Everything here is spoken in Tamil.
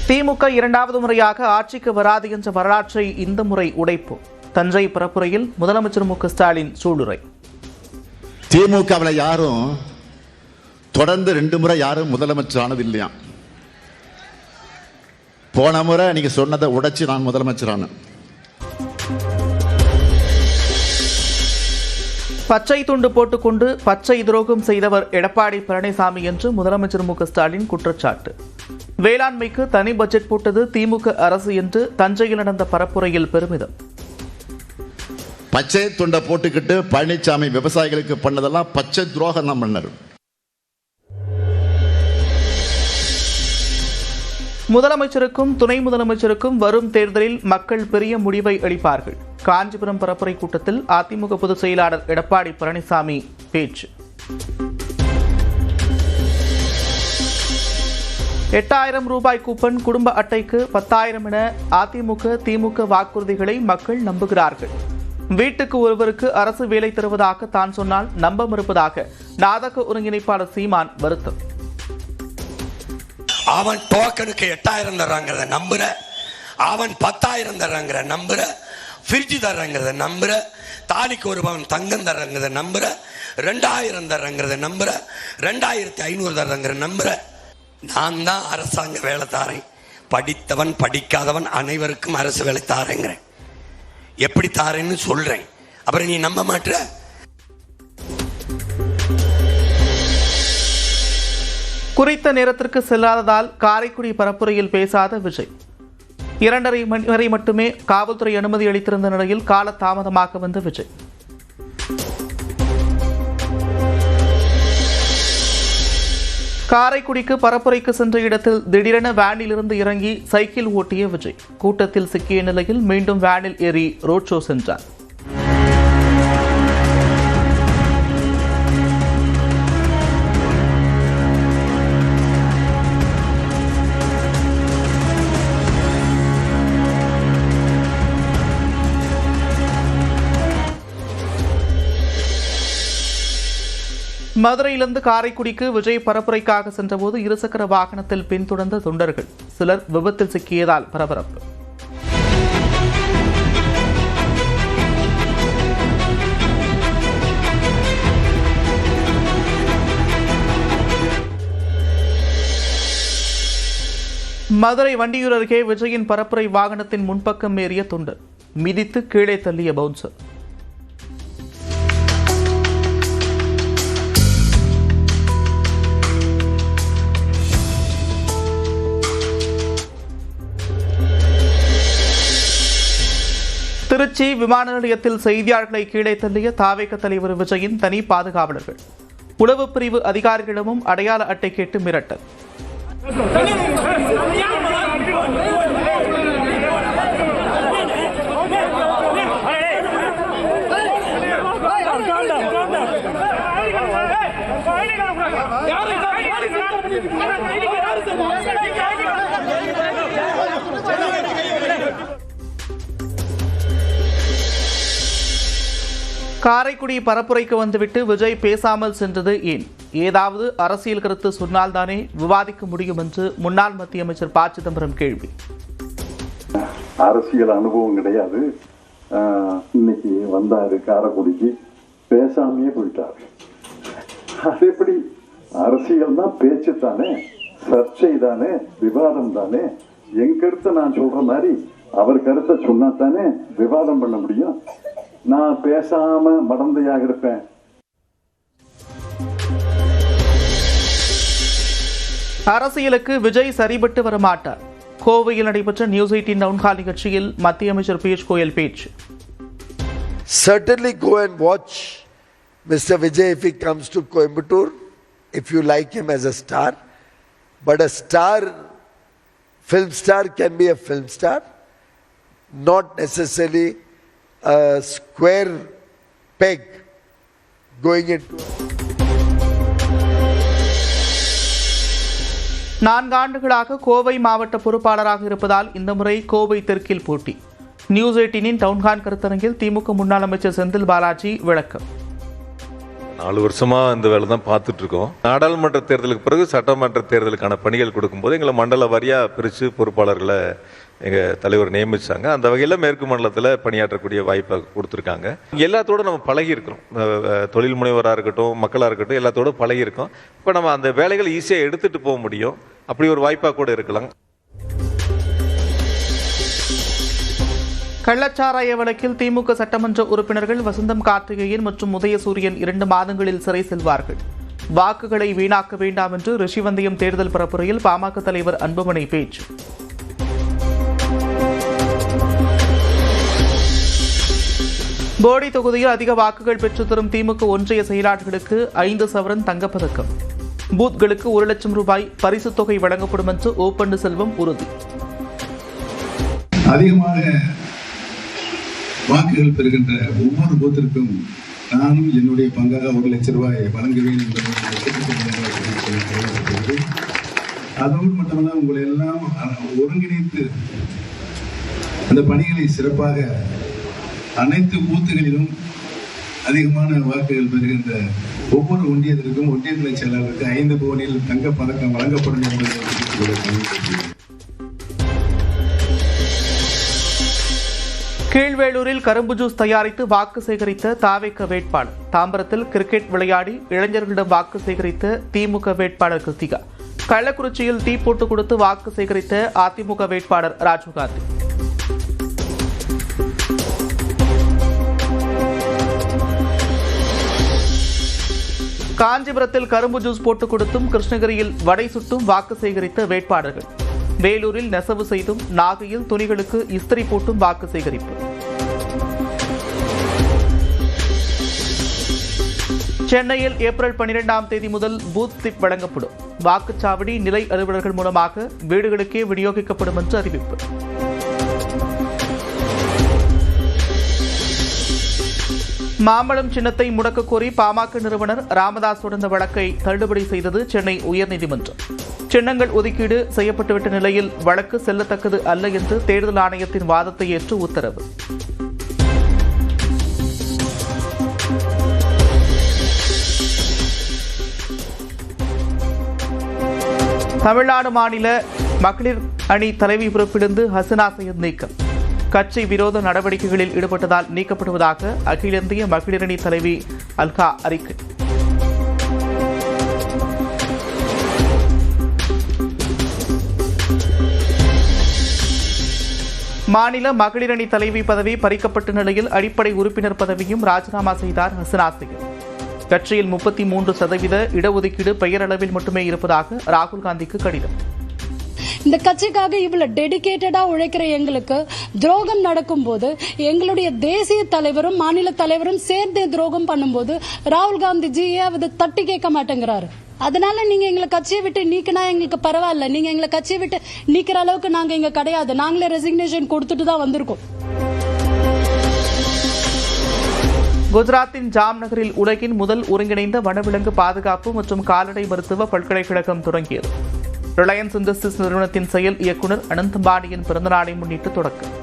திமுக இரண்டாவது முறையாக ஆட்சிக்கு வராது என்ற வரலாற்றை இந்த முறை உடைப்போம். தஞ்சை பரப்புரையில் முதலமைச்சர் மு க ஸ்டாலின் சூளுரை. திமுகவில் யாரும் தொடர்ந்து 2 முறை யாரும் முதலமைச்சர் ஆனது இல்லையா? போன முறை நீங்க சொன்னதை உடைச்சு நான் முதலமைச்சரான. பச்சை துண்டு போட்டுக்கொண்டு பச்சை துரோகம் செய்தவர் எடப்பாடி பழனிசாமி என்று முதலமைச்சர் மு க ஸ்டாலின் குற்றச்சாட்டு. வேளாண்மைக்கு தனி பட்ஜெட் போட்டது திமுக அரசு என்று தஞ்சையில் நடந்த பரப்புரையில் பெருமிதம். பச்சை துண்டை போட்டுக்கிட்டு பழனிசாமி விவசாயிகளுக்கு பண்ணதெல்லாம் பச்சை துரோகம் தான் பண்ணாரு. முதலமைச்சருக்கும் துணை முதலமைச்சருக்கும் வரும் தேர்தலில் மக்கள் பெரிய முடிவை அளிப்பார்கள். காஞ்சிபுரம் பரப்புரை கூட்டத்தில் அதிமுக பொதுச் செயலாளர் எடப்பாடி பழனிசாமி பேச்சு. 8000 ரூபாய் கூப்பன், குடும்ப அட்டைக்கு 10,000 என அதிமுக திமுக வாக்குறுதிகளை மக்கள் நம்புகிறார்கள். வீட்டுக்கு ஒருவருக்கு அரசு வேலை தருவதாக தான் சொன்னால் நம்ப மறுப்பதாக நாடக ஒருங்கிணைப்பாளர் சீமான் வருத்தம். அவன் டோக்கனுக்கு 8000 தர்றாங்கிறத நம்புற, அவன் 10,000 தர்றாங்கிற நம்புற, ஃப்ரிட்ஜ் தர்றாங்கிறத நம்புற, தாலிக்கு ஒரு பவன் தங்கம் தர்றாங்கிறத நம்புற, 2000 தர்றாங்கிறத நம்புற, 2500 தர்றாங்கிற நம்புற. நான் தான் அரசாங்க வேலை தாரேன், படித்தவன் படிக்காதவன் அனைவருக்கும் அரசு வேலை தாரேங்கிறேன். எப்படி தாரேன்னு சொல்றேன், அப்புறம் நீ நம்ப மாட்ட. குறித்த நேரத்திற்கு செல்லாததால் காரைக்குடி பரப்புரையில் பேசாத விஜய். 2:30 மணி வரை மட்டுமே காவல்துறை அனுமதி அளித்திருந்த நிலையில் கால தாமதமாக வந்த விஜய். காரைக்குடிக்கு பரப்புரைக்கு சென்ற இடத்தில் திடீரென வேனில் இருந்து இறங்கி சைக்கிள் ஓட்டிய விஜய் கூட்டத்தில் சிக்கிய நிலையில் மீண்டும் வேனில் ஏறி ரோட் ஷோ சென்றார். மதுரையிலிருந்து காரைக்குடிக்கு விஜய் பரப்புரைக்காக சென்றபோது இருசக்கர வாகனத்தில் பின்தொடர்ந்த தொண்டர்கள் சிலர் விபத்தில் சிக்கியதால் பரபரப்பு. மதுரை வண்டியூர் அருகே விஜயின் பரப்புரை வாகனத்தின் முன்பக்கம் ஏறிய தொண்டர் மிதித்து கீழே தள்ளிய பவுன்சர். திருச்சி விமான நிலையத்தில் செய்தியாளர்களை கீழே தள்ளிய தாவேக தலைவர் விஜயின் தனி பாதுகாவலர்கள். உளவு பிரிவு அதிகாரிகளிடமும் அடையாள அட்டை கேட்டு மிரட்டல். காரைக்குடி பரப்புரைக்கு வந்துவிட்டு விஜய் பேசாமல் சென்றது ஏன்? ஏதாவது அரசியல் கருத்து சொன்னால்தானே விவாதிக்க முடியும் என்று முன்னாள் மத்திய அமைச்சர் ப. சிதம்பரம் கேள்வி. அரசியல் அனுபவம் கிடையாது, இன்னைக்கு வந்தாரு காரைக்குடிக்கு, பேசாமையே போயிட்டாரு. அது எப்படி? அரசியல் தான், பேச்சு தானே, சர்ச்சை தானே, விவாதம் தானே. என் கருத்தை நான் சொல்ற மாதிரி அவர் கருத்தை சொன்னா தானே விவாதம் பண்ண முடியும். நான் பேசாம மடந்தையாக இருப்பேன். அரசியலுக்கு விஜய் சரிபட்டு வரமாட்டார். கோவையில் நடைபெற்ற நியூஸ் 18 டவுன்ஹால் நிகழ்ச்சியில் மத்திய அமைச்சர் பியூஷ் கோயல் பேச்சு. Certainly go and watch Mr. Vijay if he comes to Coimbatore, if you like him as a star. But a star, film star can be a film star, not necessarily a square peg going into. 4 ஆண்டுகளாக கோவை மாவட்ட பொறுப்பாளராக இருப்பதால் இந்த முறை கோவை தெற்கில் போட்டி. நியூஸ் 18 டவுன்ஹால் கருத்தரங்கில் திமுக முன்னாள் அமைச்சர் செந்தில் பாலாஜி விளக்கம். 4 வருஷமா இந்த வேலை தான் பார்த்துட்டு இருக்கோம். நாடாளுமன்ற தேர்தலுக்கு பிறகு சட்டமன்ற தேர்தலுக்கான பணிகள் கொடுக்கும்போது எங்களை மண்டல வாரியா பிரித்து பொறுப்பாளர்களை எங்கள் தலைவர் நியமிச்சாங்க. அந்த வகையில் மேற்கு மண்டலத்தில் பணியாற்றக்கூடிய வாய்ப்பை கொடுத்துருக்காங்க. எல்லாத்தோடு நம்ம பழகி இருக்கிறோம். தொழில் முனைவராக இருக்கட்டும், மக்களாக இருக்கட்டும், எல்லாத்தோடு பழகி இருக்கோம். இப்போ நம்ம அந்த வேலைகளை ஈஸியாக எடுத்துகிட்டு போக முடியும். அப்படி ஒரு வாய்ப்பாக கூட இருக்கலாம். கள்ளச்சாராய வழக்கில் திமுக சட்டமன்ற உறுப்பினர்கள் வசந்தம் கார்த்திகேயன் மற்றும் உதயசூரியன் 2 மாதங்களில் சிறை செல்வார்கள். வாக்குகளை வீணாக்க வேண்டாம் என்று ரிஷிவந்தியம் தேர்தல் பரப்புரையில் பாமக தலைவர் அன்புமணி பேச்சு. போடி தொகுதியில் அதிக வாக்குகள் பெற்று தரும் திமுக ஒன்றிய செயலாளர்களுக்கு 5 சவரன் தங்கப்பதக்கம். பூத்களுக்கு 1 லட்சம் ரூபாய் பரிசுத் தொகை வழங்கப்படும் என்று ஓ பன்னீர்செல்வம் உறுதி. அதிகமாக வாக்குகள் பெறுகின்ற ஒவ்வொரு பூத்திற்கும் நானும் என்னுடைய பங்காக 1 லட்சம் ரூபாய் வழங்குவேன் என்பது அதோடு மட்டுமல்ல உங்களை எல்லாம் ஒருங்கிணைத்து அந்த பணிகளை சிறப்பாக அனைத்து பூத்துகளிலும் அதிகமான வாக்குகள் பெறுகின்ற ஒவ்வொரு ஒன்றியத்திற்கும் ஒன்றிய துணை செயலாளருக்கு 5 பவுனில் தங்கப் பதக்கம் வழங்கப்படும் என்பதை கீழ்வேளூரில் கரும்பு ஜூஸ் தயாரித்து வாக்கு சேகரித்த தாவேக வேட்பாளர். தாம்பரத்தில் கிரிக்கெட் விளையாடி இளைஞர்களிடம் வாக்கு சேகரித்த திமுக வேட்பாளர் கிருத்திகா. கள்ளக்குறிச்சியில் டீ போட்டு கொடுத்து வாக்கு சேகரித்த அதிமுக வேட்பாளர் ராஜீவ்காந்தி. காஞ்சிபுரத்தில் கரும்பு ஜூஸ் போட்டு கொடுத்தும் கிருஷ்ணகிரியில் வடை சுட்டும் வாக்கு சேகரித்த வேட்பாளர்கள். வேலூரில் நெசவு செய்தும் நாகையில் துணிகளுக்கு இஸ்திரி போட்டும் வாக்கு சேகரிப்பு. சென்னையில் ஏப்ரல் 12ஆம் தேதி முதல் பூத் ஸ்லிப் வழங்கப்படும். வாக்குச்சாவடி நிலை அலுவலர்கள் மூலமாக வீடுகளுக்கே விநியோகிக்கப்படும் என்று அறிவிப்பு. மாம்பழம் சின்னத்தை முடக்க கோரி பாமக நிறுவனர் ராமதாஸ் தொடர்ந்த வழக்கை தள்ளுபடி செய்தது சென்னை உயர்நீதிமன்றம். சின்னங்கள் ஒதுக்கீடு செய்யப்பட்டுவிட்ட நிலையில் வழக்கு செல்லத்தக்கது அல்ல என்று தேர்தல் ஆணையத்தின் வாதத்தை ஏற்று உத்தரவு. தமிழ்நாடு மாநில மகளிர் அணி தலைவி பொறுப்பிலிருந்து ஹசனா சையத் நீக்கம். கட்சி விரோத நடவடிக்கைகளில் ஈடுபட்டதால் நீக்கப்படுவதாக அகில இந்திய மகளிர் அணி தலைவி அல்கா அறிக்கை. மாநில மகளிர் அணி தலைவி பதவி பறிக்கப்பட்ட நிலையில் அடிப்படை உறுப்பினர் பதவியும் ராஜினாமா செய்தார் ஹசனா சையத். கட்சியில் 33% இடஒதுக்கீடு பெயரளவில் மட்டுமே இருப்பதாக ராகுல் காந்திக்கு கடிதம். இந்த கட்சிக்காக இவ்வளவு டெடிகேட்டடா உழைக்கிற எங்களுக்கு துரோகம் நடக்கும் போது எங்களுடைய தேசிய தலைவரும் மாநில தலைவரும் சேர்ந்து துரோகம் பண்ணும்போது ராகுல் காந்திஜியே அதை தட்டி கேட்க மாட்டேங்கிறாரு. அதனால நீங்க எங்களை கட்சியை விட்டு நீக்கினா எங்களுக்கு பரவாயில்ல. நீங்க எங்களை கட்சியை விட்டு நீக்கிற அளவுக்கு நாங்க இங்க கிடையாது. நாங்களே ரெசிக்னேஷன் கொடுத்துட்டு தான் வந்திருக்கோம். குஜராத்தின் ஜாம்நகரில் உலகின் முதல் ஒருங்கிணைந்த வனவிலங்கு பாதுகாப்பு மற்றும் கால்நடை மருத்துவ பல்கலைக்கழகம் தொடங்கியது. ரிலையன்ஸ் இண்டஸ்ட்ரீஸ் நிறுவனத்தின் செயல் இயக்குநர் அனந்த் அம்பானியின் பிறந்தநாளை முன்னிட்டு தொடக்கம்.